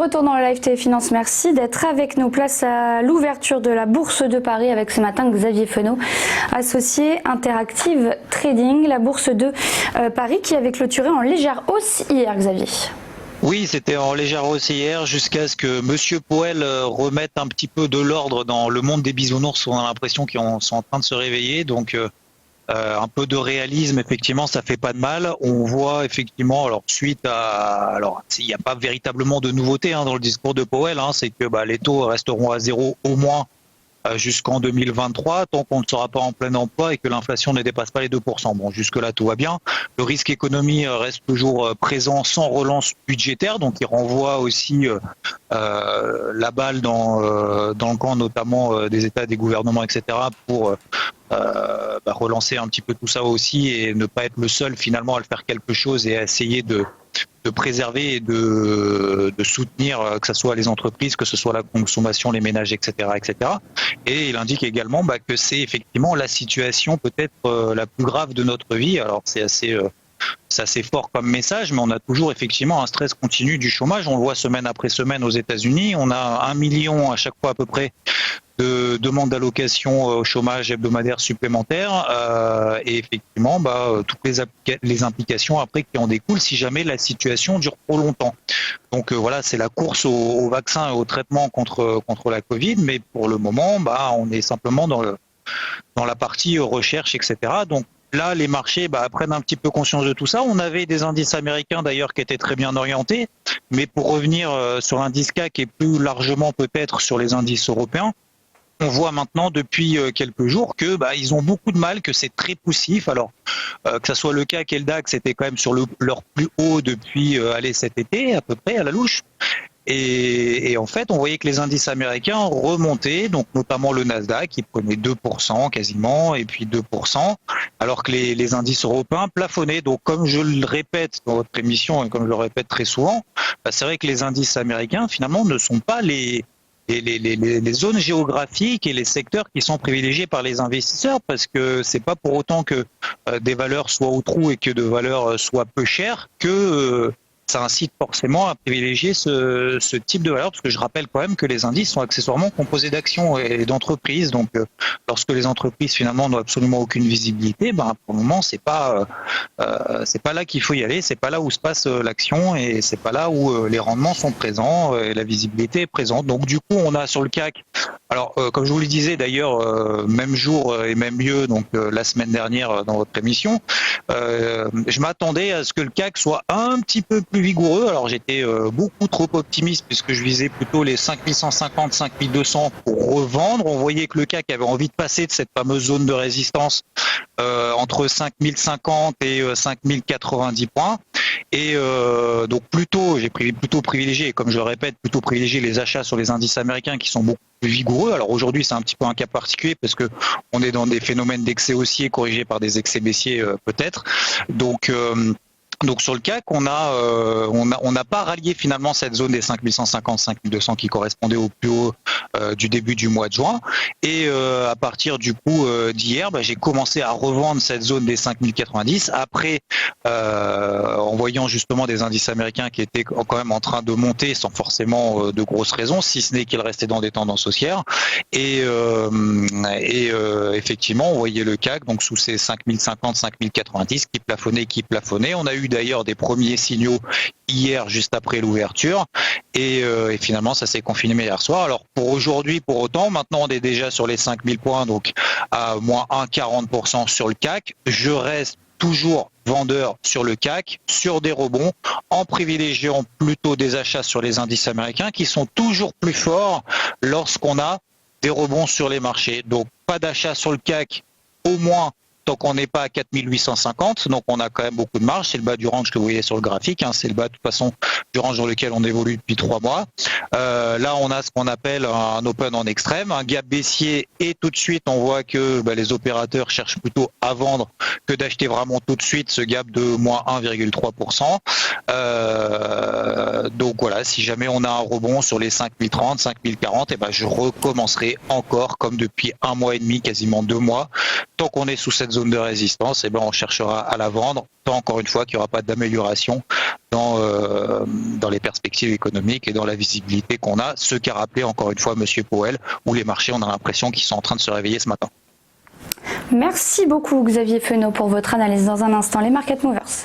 retour dans le live Téléfinance. Merci d'être avec nous. Place à l'ouverture de la Bourse de Paris avec ce matin Xavier Fenot, associé Interactive Trading. La Bourse de Paris qui avait clôturé en légère hausse hier, Xavier. Oui, c'était en légère hausse hier jusqu'à ce que Monsieur Powell remette un petit peu de l'ordre dans le monde des bisounours. On a l'impression qu'ils sont en train de se réveiller. Donc, un peu de réalisme, effectivement, ça fait pas de mal. On voit effectivement, il n'y a pas véritablement de nouveauté dans le discours de Powell, c'est que les taux resteront à zéro au moins jusqu'en 2023, tant qu'on ne sera pas en plein emploi et que l'inflation ne dépasse pas les 2%. Bon, jusque-là, tout va bien. Le risque économie reste toujours présent sans relance budgétaire, donc il renvoie aussi la balle dans le camp, notamment des États, des gouvernements, etc., pour relancer un petit peu tout ça aussi et ne pas être le seul finalement à le faire quelque chose et à essayer de préserver et de soutenir que ce soit les entreprises, que ce soit la consommation, les ménages, etc. etc. Et il indique également que c'est effectivement la situation peut-être la plus grave de notre vie. Alors c'est assez fort comme message, mais on a toujours effectivement un stress continu du chômage. On le voit semaine après semaine aux États-Unis. On a 1 million à chaque fois à peu près de demandes d'allocation au chômage hebdomadaire supplémentaires et effectivement toutes les implications après qui en découlent si jamais la situation dure trop longtemps. Donc voilà, c'est la course au vaccin et au traitement contre la Covid, mais pour le moment, on est simplement dans la partie recherche, etc. Donc là, les marchés prennent un petit peu conscience de tout ça. On avait des indices américains d'ailleurs qui étaient très bien orientés, mais pour revenir sur l'indice CAC et plus largement peut-être sur les indices européens, on voit maintenant depuis quelques jours que ils ont beaucoup de mal, que c'est très poussif. Alors que ça soit le CAC et le DAX, c'était quand même sur leur plus haut depuis cet été à peu près à la louche. Et en fait, on voyait que les indices américains remontaient, donc notamment le Nasdaq, qui prenait 2% quasiment, et puis 2%, alors que les indices européens plafonnaient. Donc, comme je le répète dans votre émission et comme je le répète très souvent, c'est vrai que les indices américains, finalement, ne sont pas les zones géographiques et les secteurs qui sont privilégiés par les investisseurs, parce que c'est pas pour autant que des valeurs soient au trou et que de valeurs soient peu chères que ça incite forcément à privilégier ce type de valeur, parce que je rappelle quand même que les indices sont accessoirement composés d'actions et d'entreprises. Donc, lorsque les entreprises finalement n'ont absolument aucune visibilité, pour le moment c'est pas là qu'il faut y aller, c'est pas là où se passe l'action et c'est pas là où les rendements sont présents et la visibilité est présente. Donc du coup, on a sur le CAC, alors comme je vous le disais d'ailleurs, même jour et même lieu, donc la semaine dernière dans votre émission, je m'attendais à ce que le CAC soit un petit peu plus vigoureux. Alors j'étais beaucoup trop optimiste puisque je visais plutôt les 5150, 5200 pour revendre. On voyait que le CAC avait envie de passer de cette fameuse zone de résistance entre 5050 et 5090 points. Et donc j'ai plutôt privilégié, comme je le répète, plutôt privilégié les achats sur les indices américains qui sont beaucoup plus vigoureux. Alors aujourd'hui, c'est un petit peu un cas particulier parce que on est dans des phénomènes d'excès haussier corrigés par des excès baissiers peut-être. Donc sur le CAC, on n'a pas rallié finalement cette zone des 5150, 5200 qui correspondait au plus haut du début du mois de juin. Et à partir du coup d'hier, j'ai commencé à revendre cette zone des 5090 après en voyant justement des indices américains qui étaient quand même en train de monter sans forcément de grosses raisons, si ce n'est qu'ils restaient dans des tendances haussières. Et effectivement, on voyait le CAC donc sous ces 5050, 5090 qui plafonnait. On a eu d'ailleurs des premiers signaux hier juste après l'ouverture et finalement ça s'est confirmé hier soir. Alors pour aujourd'hui, pour autant, maintenant on est déjà sur les 5000 points, donc à moins 1,40% sur le CAC. Je reste toujours vendeur sur le CAC, sur des rebonds, en privilégiant plutôt des achats sur les indices américains qui sont toujours plus forts lorsqu'on a des rebonds sur les marchés. Donc pas d'achat sur le CAC au moins tant qu'on n'est pas à 4850, donc on a quand même beaucoup de marge. C'est le bas du range que vous voyez sur le graphique, c'est le bas de toute façon du range dans lequel on évolue depuis 3 mois. Là, on a ce qu'on appelle un open en extrême, un gap baissier, et tout de suite, on voit que les opérateurs cherchent plutôt à vendre que d'acheter vraiment tout de suite ce gap de moins 1,3%. Donc voilà, si jamais on a un rebond sur les 5030, 5040, je recommencerai encore, comme depuis 1 mois et demi, quasiment 2 mois, tant qu'on est sous cette zone de résistance, eh ben, on cherchera à la vendre, tant encore une fois qu'il n'y aura pas d'amélioration dans les perspectives économiques et dans la visibilité qu'on a, ce qu'a rappelé encore une fois Monsieur Powell, où les marchés, on a l'impression qu'ils sont en train de se réveiller ce matin. Merci beaucoup Xavier Fenot pour votre analyse. Dans un instant, les Market Movers.